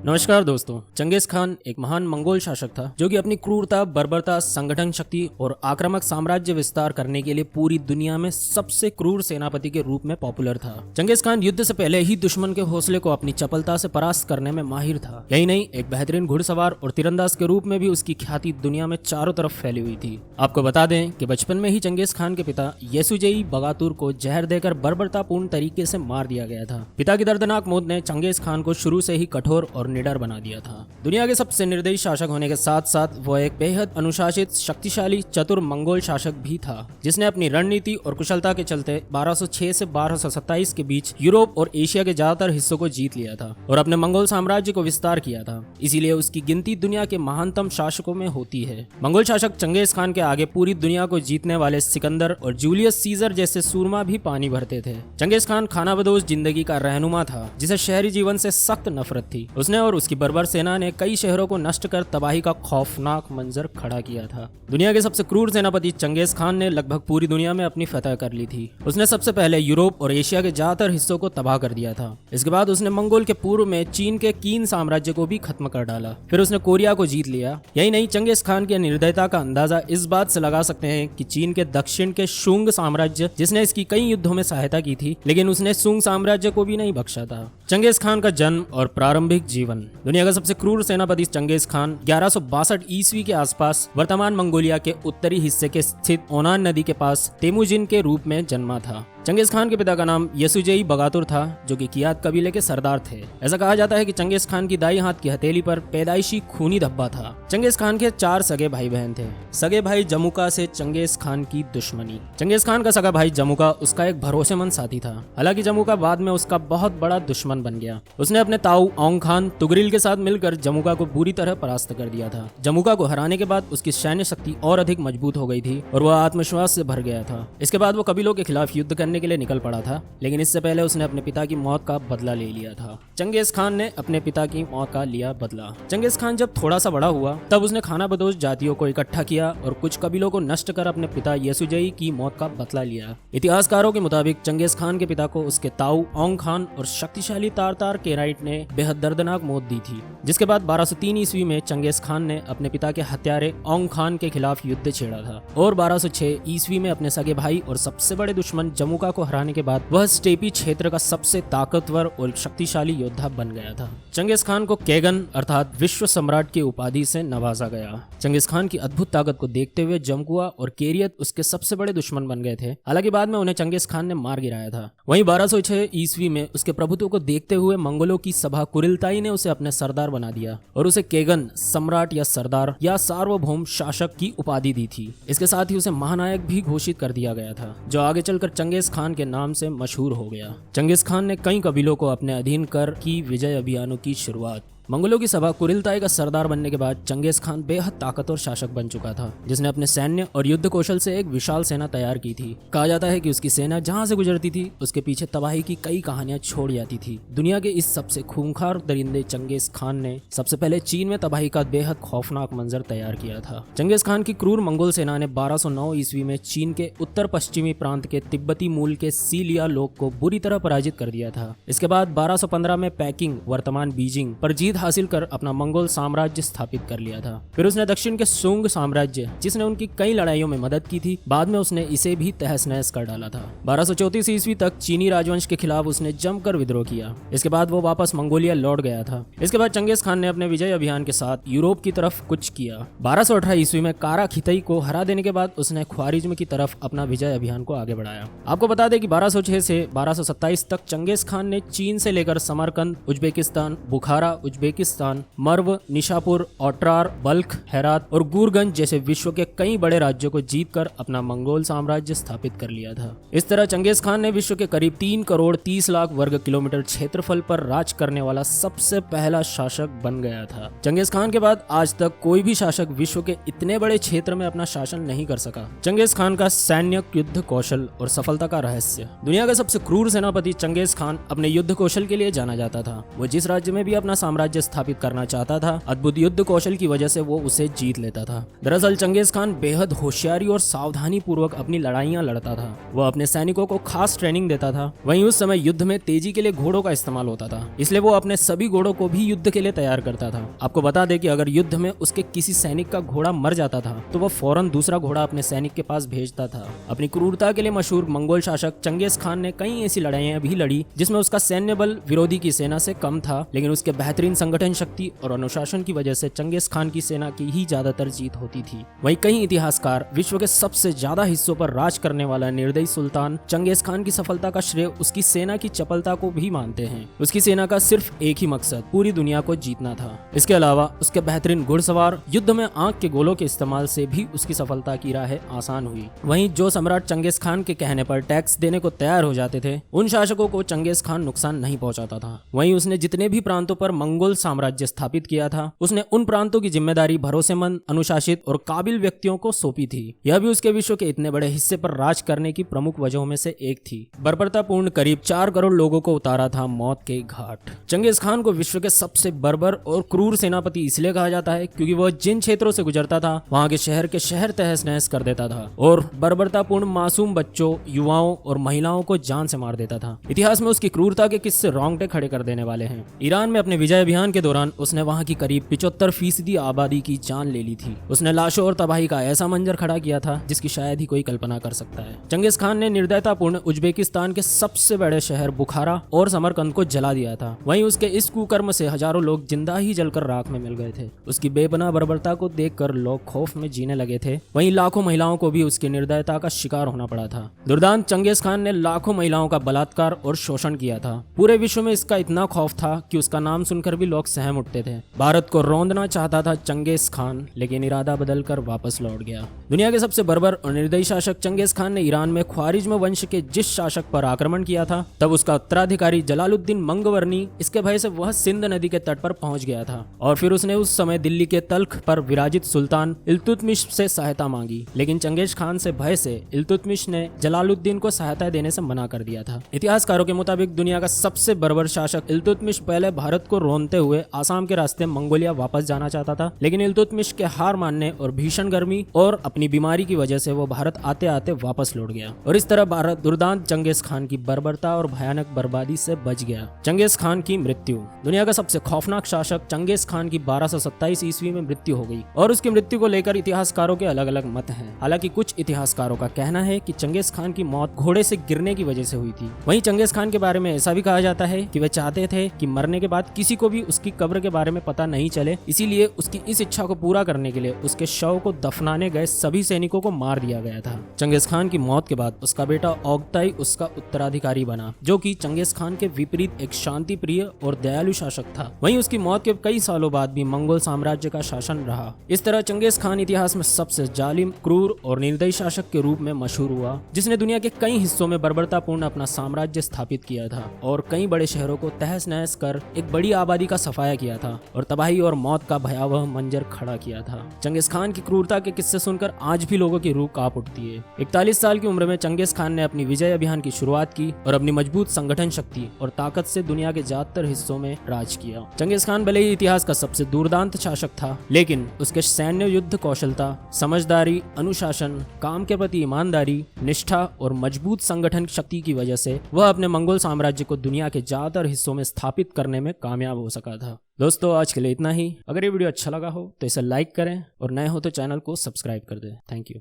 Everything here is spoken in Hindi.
नमस्कार दोस्तों। चंगेज खान एक महान मंगोल शासक था जो कि अपनी क्रूरता, बर्बरता, संगठन शक्ति और आक्रामक साम्राज्य विस्तार करने के लिए पूरी दुनिया में सबसे क्रूर सेनापति के रूप में पॉपुलर था। चंगेज खान युद्ध से पहले ही दुश्मन के हौसले को अपनी चपलता से परास्त करने में माहिर था। यही नहीं, एक बेहतरीन घुड़सवार और तीरंदाज के रूप में भी उसकी ख्याति दुनिया में चारों तरफ फैली हुई थी। आपको बता दें कि बचपन में ही चंगेज खान के पिता येसुजेई बगातुर को जहर देकर बर्बरतापूर्ण तरीके से मार दिया गया था। पिता की दर्दनाक मौत ने चंगेज खान को शुरू से ही कठोर और निडर बना दिया था। दुनिया के सबसे निर्दयी शासक होने के साथ साथ वो एक बेहद अनुशासित, शक्तिशाली, चतुर मंगोल शासक भी था, जिसने अपनी रणनीति और कुशलता के चलते 1206 से 1227 के बीच यूरोप और एशिया के ज्यादातर हिस्सों को जीत लिया था और अपने मंगोल साम्राज्य को विस्तार किया था। इसीलिए उसकी गिनती दुनिया के महानतम शासकों में होती है। मंगोल शासक चंगेज खान के आगे पूरी दुनिया को जीतने वाले सिकंदर और जूलियस सीजर जैसे सूरमा भी पानी भरते थे। चंगेज खान खानाबदोश जिंदगी का रहनुमा था, जिसे शहरी जीवन से सख्त नफरत थी। उसने और उसकी बर्बर सेना ने कई शहरों को नष्ट कर तबाही का खौफनाक मंजर खड़ा किया था। दुनिया के सबसे क्रूर सेनापति चंगेज खान ने लगभग पूरी दुनिया में अपनी फतह कर ली थी। उसने सबसे पहले यूरोप और एशिया के ज्यादातर हिस्सों को तबाह कर दिया था। इसके बाद उसने मंगोल के पूर्व में चीन के कीन साम्राज्य को भी खत्म कर डाला। फिर उसने कोरिया को जीत लिया। यही नहीं, चंगेज खान की निर्दयता का अंदाजा इस बात से लगा सकते हैं कि चीन के दक्षिण के शुंग साम्राज्य, जिसने इसकी कई युद्धों में सहायता की थी, लेकिन उसने शुंग साम्राज्य को भी नहीं बख्शा था। चंगेज खान का जन्म और प्रारंभिक जीवन। दुनिया का सबसे क्रूर सेनापति चंगेज खान 1162 ईस्वी के आसपास वर्तमान मंगोलिया के उत्तरी हिस्से के स्थित ओनान नदी के पास तेमुजिन के रूप में जन्मा था। चंगेज खान के पिता का नाम येसुजेई बगातुर था, जो कि कियात कबीले के सरदार थे। ऐसा कहा जाता है कि चंगेज खान की दाई हाथ की हथेली पर पैदाइशी खूनी धब्बा था। चंगेज खान के 4 सगे भाई बहन थे। सगे भाई जमुका से चंगेज खान की दुश्मनी। चंगेज खान का सगा भाई जमुका उसका एक भरोसेमंद साथी था। हालांकि जमुका बाद में उसका बहुत बड़ा दुश्मन बन गया। उसने अपने ताऊ औंग खान तुगरिल के साथ मिलकर जमुका को बुरी तरह परास्त कर दिया था। जमुका को हराने के बाद उसकी सैन्य शक्ति और अधिक मजबूत हो गई थी और वह आत्मविश्वास से भर गया था। इसके बाद वो कबीलों के खिलाफ युद्ध करने के लिए निकल पड़ा था, लेकिन इससे पहले उसने अपने पिता की मौत का बदला ले लिया था। चंगेज खान ने अपने पिता की मौत का लिया बदला। चंगेज खान जब थोड़ा सा बड़ा हुआ, तब उसने खानाबदोश जातियों को इकट्ठा किया और कुछ कबीलों को नष्ट कर अपने पिता येसुजेई की मौत का बदला लिया। इतिहासकारों के मुताबिक चंगेज खान के पिता को उसके ताऊ औंग खान और शक्तिशाली तारतार केराइट ने बेहद दर्दनाक मौत दी थी। जिसके बाद 1203 ईस्वी में चंगेज खान ने अपने पिता के हत्यारे औंग खान के खिलाफ युद्ध छेड़ा था और 1206 ईस्वी में अपने सगे भाई और सबसे बड़े दुश्मन जमुका को हराने के बाद वह स्टेपी क्षेत्र का सबसे ताकतवर और शक्तिशाली योद्धा बन गया था। चंगेज खान को केगन अर्थात विश्व सम्राट की उपाधि से नवाजा गया। चंगेज खान की अद्भुत ताकत को देखते हुए जमकुआ और केरियत उसके सबसे बड़े दुश्मन बन गए थे। हालांकि बाद में उन्हें चंगेज खान ने मार गिराया था। वहीं 1206 ईस्वी में उसके प्रभुत्व को देखते हुए मंगोलों की सभा कुरिलताई ने उसे अपने सरदार बना दिया और उसे केगन, सम्राट या सरदार या सार्वभौम शासक की उपाधि दी थी। इसके साथ ही उसे महानायक भी घोषित कर दिया गया था, जो आगे चलकर चंगेज खान के नाम से मशहूर हो गया। चंगेज खान ने कई कबीलों को अपने अधीन कर की विजय अभियानों की शुरुआत। मंगोलों की सभा कुरिलताई का सरदार बनने के बाद चंगेज खान बेहद ताकतवर शासक बन चुका था, जिसने अपने सैन्य और युद्ध कौशल से एक विशाल सेना तैयार की थी। कहा जाता है कि उसकी सेना जहां से गुजरती थी, उसके पीछे तबाही की कई कहानियां छोड़ जाती थी। दुनिया के इस सबसे खूंखार दरिंदे चंगेज खान ने सबसे पहले चीन में तबाही का बेहद खौफनाक मंजर तैयार किया था। चंगेज खान की क्रूर मंगोल सेना ने 1209 ईस्वी में चीन के उत्तर पश्चिमी प्रांत के तिब्बती मूल के सीलिया लोग को बुरी तरह पराजित कर दिया था। इसके बाद 1215 में पैकिंग, वर्तमान बीजिंग, पर जीत हासिल कर अपना मंगोल साम्राज्य स्थापित कर लिया था। फिर उसने दक्षिण के सुंग साम्राज्य, जिसने उनकी कई लड़ाइयों में मदद की थी, बाद में उसने इसे भी तहस नहस कर डाला था। 1234 ईस्वी तक चीनी राजवंश के खिलाफ उसने जमकर विद्रोह किया। इसके बाद वो वापस मंगोलिया लौट गया था। इसके बाद चंगेज खान ने अपने विजय अभियान के साथ यूरोप की तरफ कुछ किया। 1218 ईस्वी में कारा खितई को हरा देने के बाद उसने ख्वारिज्म की तरफ अपना विजय अभियान को आगे बढ़ाया। आपको बता दें कि 1206 से 1227 तक चंगेज खान ने चीन से लेकर समरकंद, उज्बेकिस्तान, बुखारा, Uzbekistan, Merv, Nishapur, ओट्रार, Balkh, Herat और गुरगंज जैसे विश्व के कई बड़े राज्यों को जीतकर अपना मंगोल साम्राज्य स्थापित कर लिया था। इस तरह चंगेज खान ने विश्व के करीब 3 करोड़ 30 लाख वर्ग किलोमीटर क्षेत्रफल पर राज करने वाला सबसे पहला शासक बन गया था। चंगेज खान के बाद आज तक कोई भी शासक विश्व के इतने बड़े क्षेत्र में अपना शासन नहीं कर सका। चंगेज खान का सैन्य युद्ध कौशल और सफलता का रहस्य। दुनिया का सबसे क्रूर सेनापति चंगेज खान अपने युद्ध कौशल के लिए जाना जाता था। वो जिस राज्य में भी अपना साम्राज्य साम्राज्य स्थापित करना चाहता था, अद्भुत युद्ध कौशल की वजह से वो उसे जीत लेता था। दरअसल चंगेज खान बेहद होशियारी और सावधानी पूर्वक अपनी लड़ाइयां लड़ता था। वह अपने सैनिकों को खास ट्रेनिंग देता था। वहीं उस समय युद्ध में तेजी के लिए घोड़ों का इस्तेमाल होता था, इसलिए वो अपने सभी घोड़ों को भी युद्ध के लिए तैयार करता था। आपको बता दें कि अगर युद्ध में उसके किसी सैनिक का घोड़ा मर जाता था तो वह फौरन दूसरा घोड़ा अपने सैनिक के पास भेजता था। अपनी क्रूरता के लिए मशहूर मंगोल शासक चंगेज खान ने कई ऐसी लड़ाइयां भी लड़ी जिसमें उसका सैन्य बल विरोधी की सेना से कम था, लेकिन उसके बेहतरीन संगठन शक्ति और अनुशासन की वजह से चंगेज खान की सेना की ही ज्यादातर जीत होती थी। वहीं कई इतिहासकार विश्व के सबसे ज्यादा हिस्सों पर राज करने वाला निर्दयी सुल्तान चंगेज खान की सफलता का श्रेय उसकी सेना की चपलता को भी मानते हैं। उसकी सेना का सिर्फ एक ही मकसद पूरी दुनिया को जीतना था। इसके अलावा उसके बेहतरीन घुड़सवार युद्ध में आंख के गोलों के इस्तेमाल से भी उसकी सफलता की राह आसान हुई। वहीं जो सम्राट चंगेज खान के कहने पर टैक्स देने को तैयार हो जाते थे, उन शासकों को चंगेज खान नुकसान नहीं पहुंचाता था। वहीं उसने जितने भी प्रांतों पर मंगोल साम्राज्य स्थापित किया था, उसने उन प्रांतों की जिम्मेदारी भरोसेमंद, अनुशासित और काबिल व्यक्तियों को सौंपी थी। यह भी उसके विश्व के इतने बड़े हिस्से पर राज करने की प्रमुख वजहों में से एक थी। बर्बरतापूर्ण करीब 4 करोड़ लोगों को उतारा था मौत के घाट। चंगेज खान को विश्व के सबसे बर्बर और क्रूर सेनापति इसलिए कहा जाता है क्योंकि वह जिन क्षेत्रों से गुजरता था वहां के शहर तहस नहस कर देता था और बर्बरतापूर्ण मासूम बच्चों, युवाओं और महिलाओं को जान से मार देता था। इतिहास में उसकी क्रूरता के किस्से रोंगटे खड़े कर देने वाले हैं। ईरान में अपने विजय अभियान के दौरान उसने वहां की करीब 75% आबादी की जान ले ली थी। उसने लाशों और तबाही का ऐसा मंजर खड़ा किया था जिसकी शायद ही कोई कल्पना कर सकता है। चंगेज खान ने निर्दयतापूर्ण उज्बेकिस्तान के सबसे बड़े शहर बुखारा और समरकंद को जला दिया था। वहीं उसके इस कुकर्म से हजारों लोग जिंदा ही जलकर राख में मिल गए थे। उसकी बेपनाह बर्बरता को देखकर लोग खौफ में जीने लगे थे। वहीं लाखों महिलाओं को भी उसकी निर्दयता का शिकार होना पड़ा था। दुर्दांत चंगेज खान ने लाखों महिलाओं का बलात्कार और शोषण किया था। पूरे विश्व में इसका इतना खौफ था कि उसका नाम सुनकर भी लोग सहम उठते थे। भारत को रौंदना चाहता था चंगेज खान, लेकिन इरादा बदलकर वापस लौट गया। दुनिया के सबसे बर्बर और निर्दयी शासक चंगेज खान ने ईरान में ख्वारिज्म वंश के जिस शासक पर आक्रमण किया था, तब उसका उत्तराधिकारी जलालुद्दीन मंगवर्नी इसके भय से वह सिंध नदी के तट पर पहुंच गया था और फिर उसने उस समय दिल्ली के तल्ख पर विराजित सुल्तान इल्तुतमिश से सहायता मांगी। लेकिन चंगेज खान से भय से इल्तुतमिश ने जलालुद्दीन को सहायता देने से मना कर दिया था। इतिहासकारों के मुताबिक दुनिया का सबसे बर्बर शासक इल्तुतमिश पहले भारत को रोनते हुए आसाम के रास्ते मंगोलिया वापस जाना चाहता था, लेकिन इल्तुतमिश के हार मानने और भीषण गर्मी और अपनी बीमारी की वजह से वो भारत आते आते वापस लौट गया और इस तरह भारत दुर्दांत चंगेज खान की बर्बरता और भयानक बर्बादी से बच गया। चंगेज खान की मृत्यु। दुनिया का सबसे खौफनाक शासक चंगेज खान की 1227 ईस्वी में मृत्यु हो गई और उसकी मृत्यु को लेकर इतिहासकारों के अलग अलग मत हैं। हालांकि कुछ इतिहासकारों का कहना है कि चंगेज खान की मौत घोड़े से गिरने की वजह से हुई थी। वहीं चंगेज खान के बारे में ऐसा भी कहा जाता है कि वे चाहते थे कि मरने के बाद किसी को भी उसकी कब्र के बारे में पता नहीं चले, इसीलिए उसकी इस इच्छा को पूरा करने के लिए उसके शव को दफनाने गए सभी सैनिकों को मार दिया गया था। चंगेज खान की मौत के बाद उसका बेटा ओगताई उसका उत्तराधिकारी बना, जो कि चंगेज खान के विपरीत एक शांति प्रिय और दयालु शासक था। वहीं उसकी मौत के कई सालों बाद भी मंगोल साम्राज्य का शासन रहा। इस तरह चंगेज खान इतिहास में सबसे जालिम, क्रूर और निर्दयी शासक के रूप में मशहूर हुआ, जिसने दुनिया के कई हिस्सों में बर्बरतापूर्ण अपना साम्राज्य स्थापित किया था और कई बड़े शहरों को तहस नहस कर एक बड़ी आबादी का सफाया किया था और तबाही और मौत का भयावह मंजर खड़ा किया था। चंगेज खान की क्रूरता के किस्से सुनकर आज भी लोगों की रूह कांप उठती है। 41 साल की उम्र में चंगेज खान ने अपनी विजय अभियान की शुरुआत की और अपनी मजबूत संगठन शक्ति और ताकत से दुनिया के ज्यादातर हिस्सों में राज किया। चंगेज खान भले ही इतिहास का सबसे दुर्दांत शासक था, लेकिन उसके सैन्य युद्ध कौशलता, समझदारी, अनुशासन, काम के प्रति ईमानदारी, निष्ठा और मजबूत संगठन शक्ति की वजह से वह अपने मंगोल साम्राज्य को दुनिया के ज्यादातर हिस्सों में स्थापित करने में कामयाब हो सका था। दोस्तों, आज के लिए इतना ही। अगर ये वीडियो अच्छा लगा हो तो इसे लाइक करें और नए हो तो चैनल को सब्सक्राइब कर दें। Thank you.